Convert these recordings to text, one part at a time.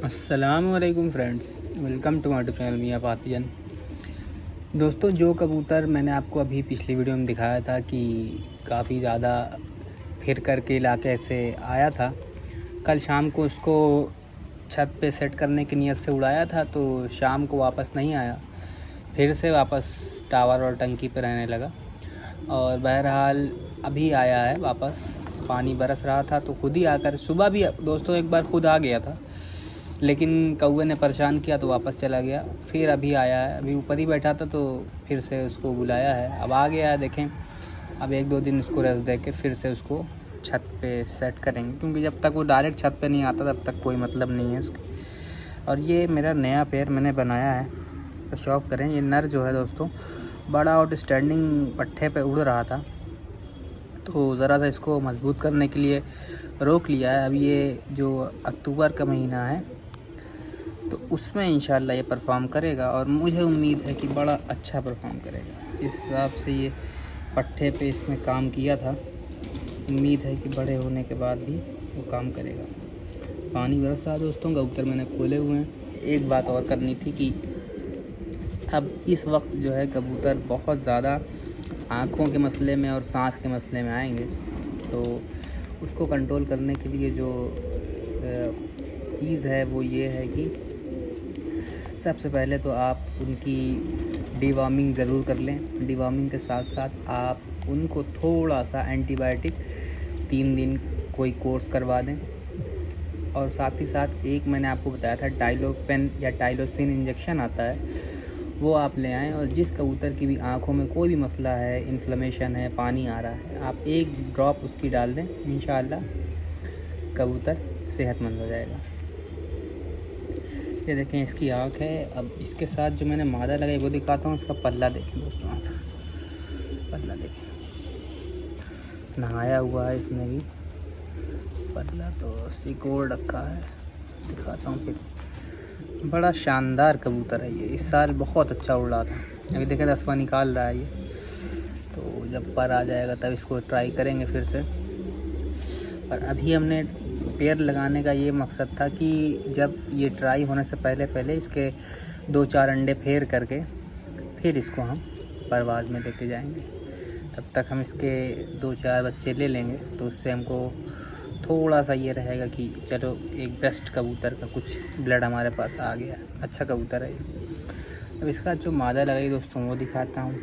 अस्सलामुअलैकुम friends, welcome to my channel मियाँ पातियन। दोस्तों, जो कबूतर मैंने आपको अभी पिछली वीडियो में दिखाया था कि काफ़ी ज़्यादा फिर करके इलाके से आया था, कल शाम को उसको छत पे सेट करने की नीयत से उड़ाया था, तो शाम को वापस नहीं आया, फिर से वापस टावर और टंकी पे रहने लगा। और बहरहाल अभी आया है वापस। पानी बरस रहा था तो खुद ही आकर, सुबह भी दोस्तों एक बार खुद आ गया था, लेकिन कौवे ने परेशान किया तो वापस चला गया। फिर अभी आया है, अभी ऊपर ही बैठा था तो फिर से उसको बुलाया है, अब आ गया है। देखें, अब 1-2 दिन उसको रेस्ट दे के फिर से उसको छत पे सेट करेंगे, क्योंकि जब तक वो डायरेक्ट छत पे नहीं आता तब तक कोई मतलब नहीं है उसके। और ये मेरा नया पेयर मैंने बनाया है, तो शौक करें। ये नर जो है दोस्तों, बड़ा आउटस्टैंडिंग पट्टे पे उड़ रहा था, तो ज़रा सा इसको मजबूत करने के लिए रोक लिया है। अब ये जो अक्टूबर का महीना है तो उसमें इंशाल्लाह ये परफॉर्म करेगा, और मुझे उम्मीद है कि बड़ा अच्छा परफॉर्म करेगा। जिस हिसाब से ये पट्टे पे इसने काम किया था, उम्मीद है कि बड़े होने के बाद भी वो काम करेगा। पानी बरस रहा दोस्तों, कबूतर मैंने खोले हुए हैं। एक बात और करनी थी कि अब इस वक्त जो है कबूतर बहुत ज़्यादा आँखों के मसले में और सांस के मसले में आएंगे, तो उसको कंट्रोल करने के लिए जो चीज़ है वो ये है कि सबसे पहले तो आप उनकी डिवॉर्मिंग ज़रूर कर लें। डिवॉर्मिंग के साथ साथ आप उनको थोड़ा सा एंटीबायोटिक 3 दिन कोई कोर्स करवा दें, और साथ ही साथ एक मैंने आपको बताया था टाइलोपेन या टाइलोसिन इंजेक्शन आता है, वो आप ले आएँ। और जिस कबूतर की भी आँखों में कोई भी मसला है, इन्फ्लेमेशन है, पानी आ रहा है, आप एक ड्रॉप उसकी डाल दें, इंशाअल्लाह कबूतर सेहतमंद हो जाएगा। ये देखें, इसकी आँख है। अब इसके साथ जो मैंने मादा लगाई वो दिखाता हूँ। इसका पल्ला देखें दोस्तों, आप पल्ला देखें, नहाया हुआ है इसमें भी। पल्ला तो सिकोड़ रखा है, दिखाता हूँ फिर। बड़ा शानदार कबूतर है ये, इस साल बहुत अच्छा उड़ रहा था। अभी देखें दसवां निकाल रहा है ये, तो जब पर आ जाएगा तब इसको ट्राई करेंगे फिर से। पर अभी हमने पेड़ लगाने का ये मकसद था कि जब ये ट्राई होने से पहले पहले इसके 2-4 अंडे फेर करके फिर इसको हम परवाज़ में लेके जाएंगे। तब तक हम इसके 2-4 बच्चे ले लेंगे, तो उससे हमको थोड़ा सा ये रहेगा कि चलो एक बेस्ट कबूतर का कुछ ब्लड हमारे पास आ गया। अच्छा कबूतर है ये। अब इसका जो मादा लगाई दोस्तों वो दिखाता हूँ।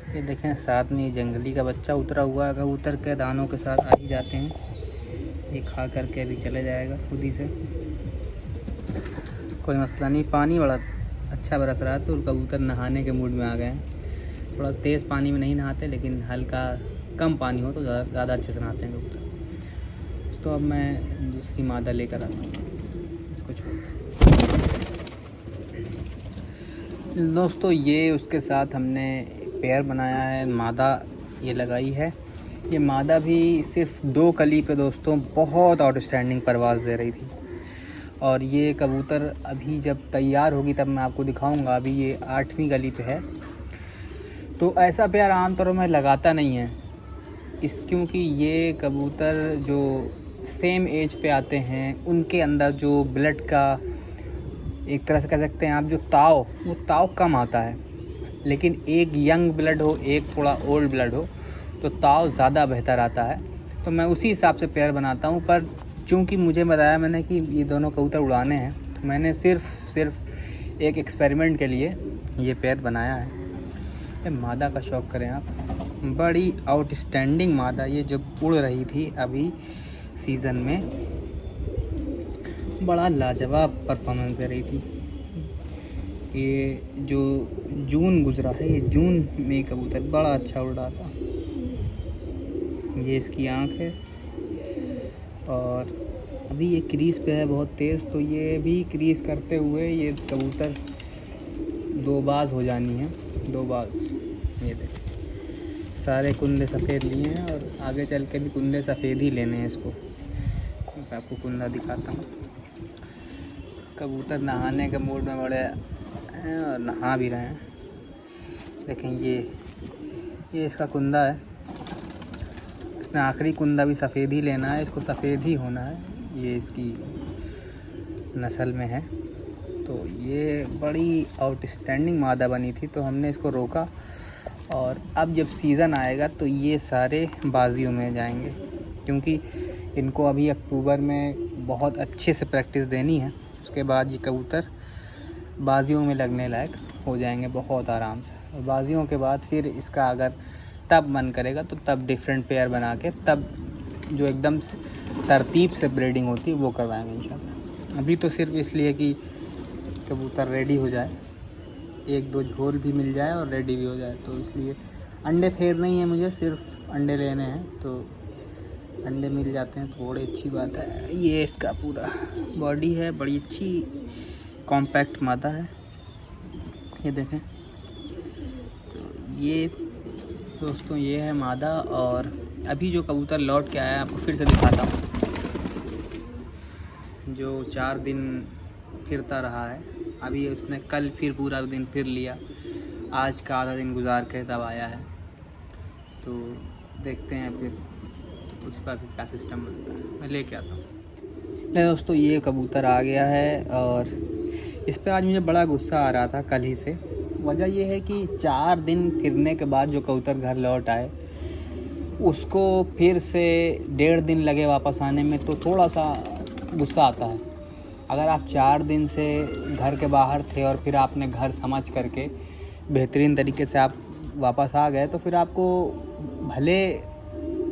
ये देखें, साथ में ये जंगली का बच्चा उतरा हुआ है। कबूतर के दानों के साथ आ ही जाते हैं, ये खा करके अभी चले जाएगा खुद ही से, कोई मसला नहीं। पानी बड़ा अच्छा बरस रहा है तो कबूतर नहाने के मूड में आ गए हैं। थोड़ा तेज़ पानी में नहीं नहाते, लेकिन हल्का कम पानी हो तो ज़्यादा अच्छे से नहाते हैं कबूतर। तो अब मैं दूसरी मादा लेकर आता हूँ, इसको छोड़ते हैं। दोस्तों, ये उसके साथ हमने पेयर बनाया है, मादा ये लगाई है। ये मादा भी सिर्फ 2 कली पे दोस्तों बहुत आउटस्टैंडिंग परवाज़ दे रही थी, और ये कबूतर अभी जब तैयार होगी तब मैं आपको दिखाऊंगा। अभी ये 8वीं कली पे है। तो ऐसा पेयर आमतौर में लगाता नहीं है क्योंकि ये कबूतर जो सेम एज पे आते हैं उनके अंदर जो ब्लड का, एक तरह से कह सकते हैं आप, जो वो ताव कम आता है। लेकिन एक यंग ब्लड हो, एक थोड़ा ओल्ड ब्लड हो, तो ताव ज़्यादा बेहतर आता है। तो मैं उसी हिसाब से पेयर बनाता हूँ। पर चूँकि मुझे बताया मैंने कि ये दोनों कबूतर उड़ाने हैं, तो मैंने सिर्फ एक एक्सपेरिमेंट के लिए ये पेयर बनाया है। ये मादा का शौक़ करें आप, बड़ी आउटस्टैंडिंग मादा ये जब उड़ रही थी अभी सीज़न में, बड़ा लाजवाब परफॉर्मेंस दे रही थी। ये जो जून गुज़रा है, ये जून में कबूतर बड़ा अच्छा उड़ रहा था। ये इसकी आँख है, और अभी ये क्रीज़ पे है बहुत तेज़, तो ये भी क्रीज़ करते हुए ये कबूतर 2 बाज हो जानी है, 2 बाज। ये देखिए, सारे कुंदे सफ़ेद लिए हैं, और आगे चल के भी कुंदे सफ़ेद ही लेने हैं इसको। मैं आपको कुंदा दिखाता हूँ। कबूतर नहाने के मूड में बड़े हैं और नहा भी रहे हैं। लेकिन ये इसका कुंदा है। इसमें आखिरी कुंदा भी सफ़ेद ही लेना है, इसको सफ़ेद ही होना है। ये इसकी नस्ल में है। तो ये बड़ी आउटस्टैंडिंग मादा बनी थी, तो हमने इसको रोका। और अब जब सीज़न आएगा तो ये सारे बाजियों में जाएंगे, क्योंकि इनको अभी अक्टूबर में बहुत अच्छे से प्रैक्टिस देनी है। उसके बाद ये कबूतर बाजियों में लगने लायक हो जाएंगे बहुत आराम से। और बाजियों के बाद फिर इसका अगर तब मन करेगा तो तब डिफरेंट पेयर बना के तब जो एकदम तरतीब से ब्रीडिंग होती है वो करवाएंगे इंशाल्लाह। अभी तो सिर्फ इसलिए कि कबूतर रेडी हो जाए, एक दो झोल भी मिल जाए और रेडी भी हो जाए, तो इसलिए अंडे फेरने ही है मुझे, सिर्फ अंडे लेने हैं। तो अंडे मिल जाते हैं तो बड़ी अच्छी बात है। ये इसका पूरा बॉडी है, बड़ी अच्छी कॉम्पैक्ट मादा है, ये देखें। तो ये दोस्तों ये है मादा। और अभी जो कबूतर लौट के आया है आपको फिर से दिखाता हूँ, जो 4 दिन फिरता रहा है। अभी उसने कल फिर पूरा दिन फिर लिया, आज का आधा दिन गुजार के तब आया है। तो देखते हैं फिर उसका भी क्या सिस्टम बनता है, मैं लेके आता हूँ। दोस्तों ये कबूतर आ गया है और इस पर आज मुझे बड़ा गुस्सा आ रहा था कल ही से। वजह ये है कि 4 दिन फिरने के बाद जो कबूतर घर लौट आए उसको फिर से 1.5 दिन लगे वापस आने में, तो थोड़ा सा गुस्सा आता है। अगर आप 4 दिन से घर के बाहर थे और फिर आपने घर समझ करके बेहतरीन तरीके से आप वापस आ गए, तो फिर आपको भले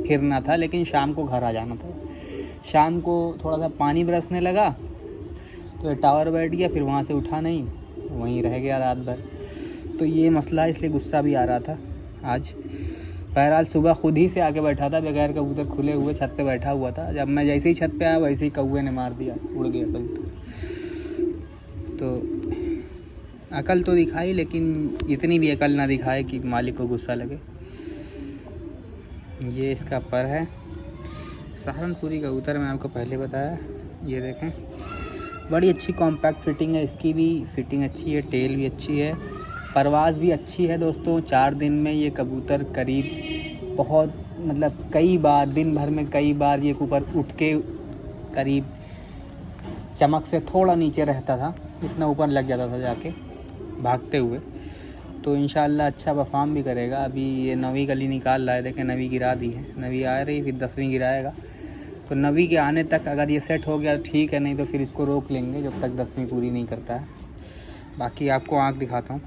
फिरना था लेकिन शाम को घर आ जाना था। शाम को थोड़ा सा पानी बरसने लगा तो टावर बैठ गया, फिर वहाँ से उठा नहीं, वहीं रह गया रात भर। तो ये मसला, इसलिए गुस्सा भी आ रहा था आज। बहरहाल सुबह खुद ही से आके बैठा था, बगैर कबूतर खुले हुए छत पे बैठा हुआ था। जब मैं जैसे ही छत पे आया वैसे ही कौवे ने मार दिया, उड़ गया कबूतर। तो अकल तो दिखाई, लेकिन इतनी भी अकल ना दिखाए कि मालिक को गुस्सा लगे। ये इसका पर है, सहारनपुरी कबूतर, मैं आपको पहले बताया। ये देखें, बड़ी अच्छी कॉम्पैक्ट फिटिंग है, इसकी भी फिटिंग अच्छी है, टेल भी अच्छी है, परवाज़ भी अच्छी है। दोस्तों 4 दिन में ये कबूतर करीब बहुत मतलब कई बार, दिन भर में कई बार ये ऊपर उठ के करीब चमक से थोड़ा नीचे रहता था, इतना ऊपर लग जाता था जाके भागते हुए। तो इंशाल्लाह अच्छा परफॉर्म भी करेगा। अभी ये 9वीं कली निकाल रहा है, देखें 9वीं गिरा दी है, 9वीं आ रही, फिर 10वीं गिराएगा। तो 9वीं के आने तक अगर ये सेट हो गया ठीक है, नहीं तो फिर इसको रोक लेंगे जब तक 10वीं पूरी नहीं करता है। बाकी आपको आँख दिखाता हूँ,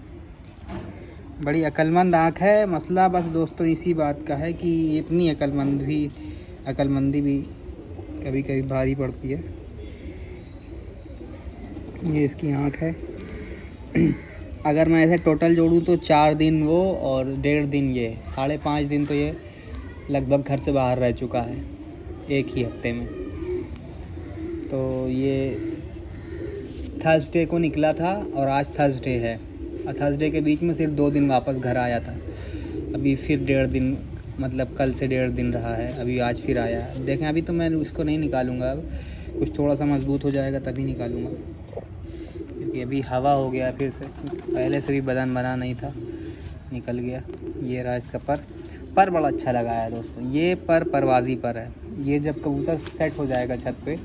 बड़ी अक्लमंद आँख है। मसला बस दोस्तों इसी बात का है कि इतनी अक्लमंदी भी कभी कभी भारी पड़ती है। ये इसकी आँख है। अगर मैं ऐसे टोटल जोड़ूँ तो 4 दिन वो और 1.5 दिन ये, 5.5 दिन तो ये लगभग घर से बाहर रह चुका है एक ही हफ्ते में। तो ये थर्सडे को निकला था और आज थर्सडे है, और थर्सडे के बीच में सिर्फ 2 दिन वापस घर आया था। अभी फिर 1.5 दिन, मतलब कल से 1.5 दिन रहा है, अभी आज फिर आया। देखें अभी तो मैं इसको नहीं निकालूंगा, अब कुछ थोड़ा सा मजबूत हो जाएगा तभी निकालूंगा, क्योंकि अभी हवा हो गया फिर से, पहले से भी बदन बना नहीं था, निकल गया। ये रहा इसका पर बड़ा अच्छा लगा है दोस्तों। ये परवाज़ी पर है। ये जब कबूतर सेट हो जाएगा छत पे,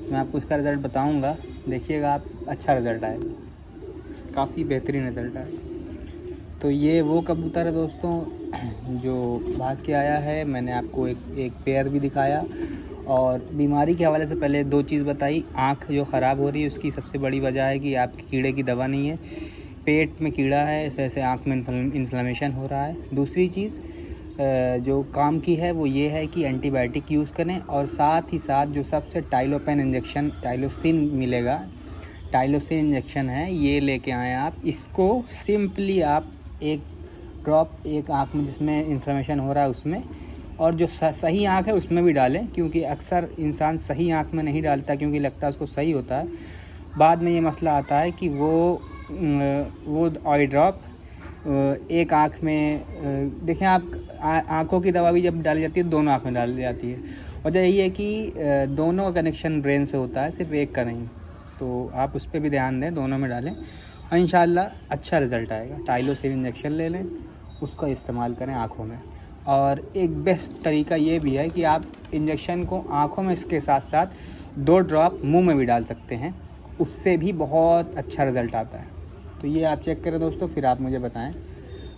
मैं आपको इसका रिज़ल्ट बताऊंगा, देखिएगा आप, अच्छा रिज़ल्ट आएगा, काफ़ी बेहतरीन रिज़ल्ट आएगा। तो ये वो कबूतर है दोस्तों जो भाग के आया है। मैंने आपको एक पेयर भी दिखाया, और बीमारी के हवाले से पहले 2 चीज़ बताई। आँख जो ख़राब हो रही है उसकी सबसे बड़ी वजह है कि आपकी कीड़े की दवा नहीं है, पेट में कीड़ा है, इस वजह से आँख में इन्फ्लेमेशन हो रहा है। दूसरी चीज़ जो काम की है वो ये है कि एंटीबायोटिक यूज़ करें, और साथ ही साथ जो सबसे टाइलोपेन इंजेक्शन, टाइलोसिन मिलेगा, टाइलोसिन इंजेक्शन है, ये लेके आएँ आप। इसको सिंपली आप एक ड्रॉप एक आँख में जिसमें इन्फ्लेमेशन हो रहा है उसमें, और जो सही आँख है उसमें भी डालें, क्योंकि अक्सर इंसान सही आँख में नहीं डालता क्योंकि लगता है उसको सही होता है। बाद में ये मसला आता है कि वो ऑयल ड्रॉप एक आँख में, देखें आप आँखों की दवा भी जब डाली जाती है दोनों आँख में डाली जाती है। वजह यही है कि दोनों का कनेक्शन ब्रेन से होता है, सिर्फ एक का नहीं। तो आप उस पर भी ध्यान दें, दोनों में डालें और इंशाल्लाह अच्छा रिज़ल्ट आएगा। टाइलोसिन इंजेक्शन ले लें, उसका इस्तेमाल करें आँखों में। और एक बेस्ट तरीका ये भी है कि आप इंजेक्शन को आँखों में इसके साथ साथ 2 ड्रॉप मुंह में भी डाल सकते हैं। उससे भी बहुत अच्छा रिज़ल्ट आता है। तो ये आप चेक करें दोस्तों, फिर आप मुझे बताएं।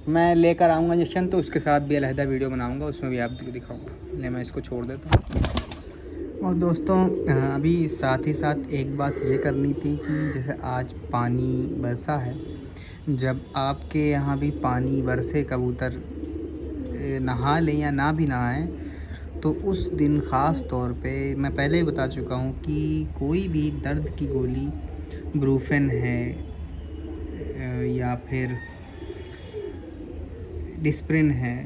मैं लेकर आऊँगा इंजेक्शन तो उसके साथ भी अलहदा वीडियो बनाऊँगा, उसमें भी आपको दिखाऊँगा। ले मैं इसको छोड़ देता हूँ। और दोस्तों अभी साथ ही साथ एक बात ये करनी थी कि जैसे आज पानी बरसा है, जब आपके यहाँ भी पानी बरसे, कबूतर नहा लें या ना भी नहाएं, तो उस दिन ख़ास तौर पे मैं पहले ही बता चुका हूँ कि कोई भी दर्द की गोली, ब्रूफेन है या फिर डिस्प्रिन है,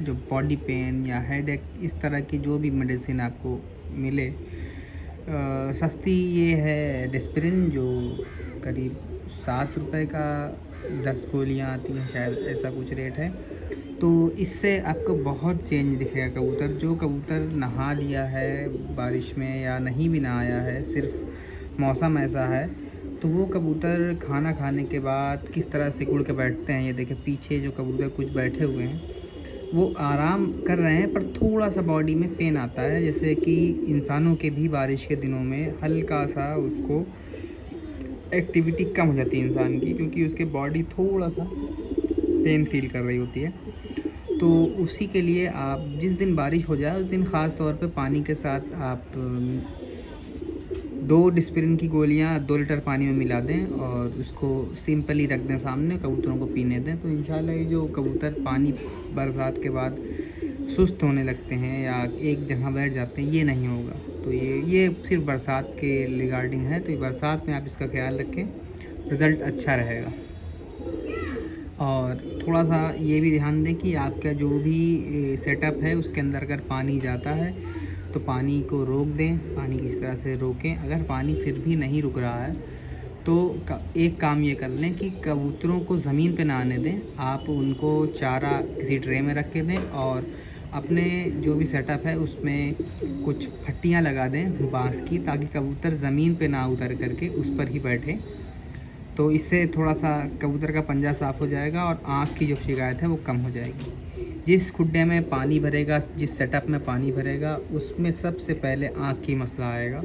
जो बॉडी पेन या हेडेक, इस तरह की जो भी मेडिसिन आपको मिले, सस्ती ये है डिस्प्रिन, जो करीब 7 रुपए का 10 गोलियाँ आती हैं, शायद ऐसा कुछ रेट है। तो इससे आपको बहुत चेंज दिखेगा। कबूतर जो कबूतर नहा लिया है बारिश में या नहीं भी नहाया है, सिर्फ मौसम ऐसा है, तो वो कबूतर खाना खाने के बाद किस तरह से सिकुड़ के बैठते हैं। ये देखें पीछे जो कबूतर कुछ बैठे हुए हैं वो आराम कर रहे हैं, पर थोड़ा सा बॉडी में पेन आता है, जैसे कि इंसानों के भी बारिश के दिनों में हल्का सा उसको एक्टिविटी कम हो जाती है इंसान की, क्योंकि उसके बॉडी थोड़ा सा पेन फील कर रही होती है। तो उसी के लिए आप जिस दिन बारिश हो जाए उस दिन ख़ास तौर पे पानी के साथ आप 2 डिस्प्रिन की गोलियां 2 लीटर पानी में मिला दें और उसको सिंपली रख दें सामने, कबूतरों को पीने दें। तो इंशाल्लाह ये जो कबूतर पानी बरसात के बाद सुस्त होने लगते हैं या एक जगह बैठ जाते हैं, ये नहीं होगा। तो ये सिर्फ बरसात के रिगार्डिंग है। तो बरसात में आप इसका ख्याल रखें, रिज़ल्ट अच्छा रहेगा। और थोड़ा सा ये भी ध्यान दें कि आपका जो भी सेटअप है उसके अंदर अगर पानी जाता है तो पानी को रोक दें, पानी किस तरह से रोकें। अगर पानी फिर भी नहीं रुक रहा है तो एक काम ये कर लें कि कबूतरों को ज़मीन पे ना आने दें, आप उनको चारा किसी ट्रे में रख के दें और अपने जो भी सेटअप है उसमें कुछ फट्टियाँ लगा दें बांस की, ताकि कबूतर ज़मीन पे ना उतर करके उस पर ही बैठे। तो इससे थोड़ा सा कबूतर का पंजा साफ़ हो जाएगा और आँख की जो शिकायत है वो कम हो जाएगी। जिस खुड्डे में पानी भरेगा, जिस सेटअप में पानी भरेगा, उसमें सबसे पहले आँख की मसला आएगा।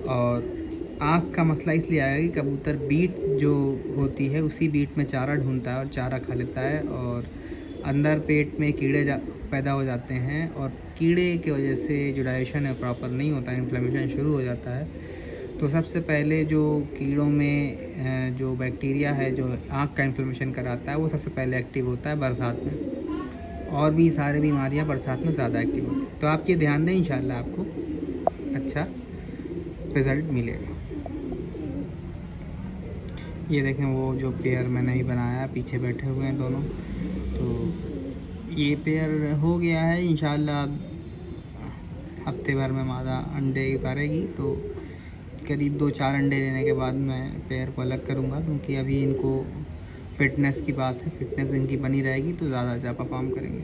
और आँख का मसला इसलिए आएगा कि कबूतर बीट जो होती है उसी बीट में चारा ढूंढता है और चारा खा लेता है, और अंदर पेट में कीड़े पैदा हो जाते हैं, और कीड़े की वजह से जो डाइजेशन है प्रॉपर नहीं होता, इन्फ्लेमेशन शुरू हो जाता है। तो सबसे पहले जो कीड़ों में जो बैक्टीरिया है जो आँख का इन्फ्लेमेशन कराता है, वो सबसे पहले एक्टिव होता है बरसात में, और भी सारी बीमारियां बरसात में ज़्यादा एक्टिव होती हैं। तो आप ये ध्यान दें, इंशाल्लाह आपको अच्छा रिज़ल्ट मिलेगा। ये देखें वो जो पेयर मैंने ही बनाया, पीछे बैठे हुए हैं दोनों, तो ये पेयर हो गया है। इंशाल्लाह हफ्ते भर में मादा अंडे उतारेगी, तो करीब 2-4 अंडे देने के बाद मैं पेयर को अलग करूँगा, क्योंकि अभी इनको फ़िटनेस की बात है, फ़िटनेस इनकी बनी रहेगी तो ज़्यादा अच्छा परफॉर्म करेंगे।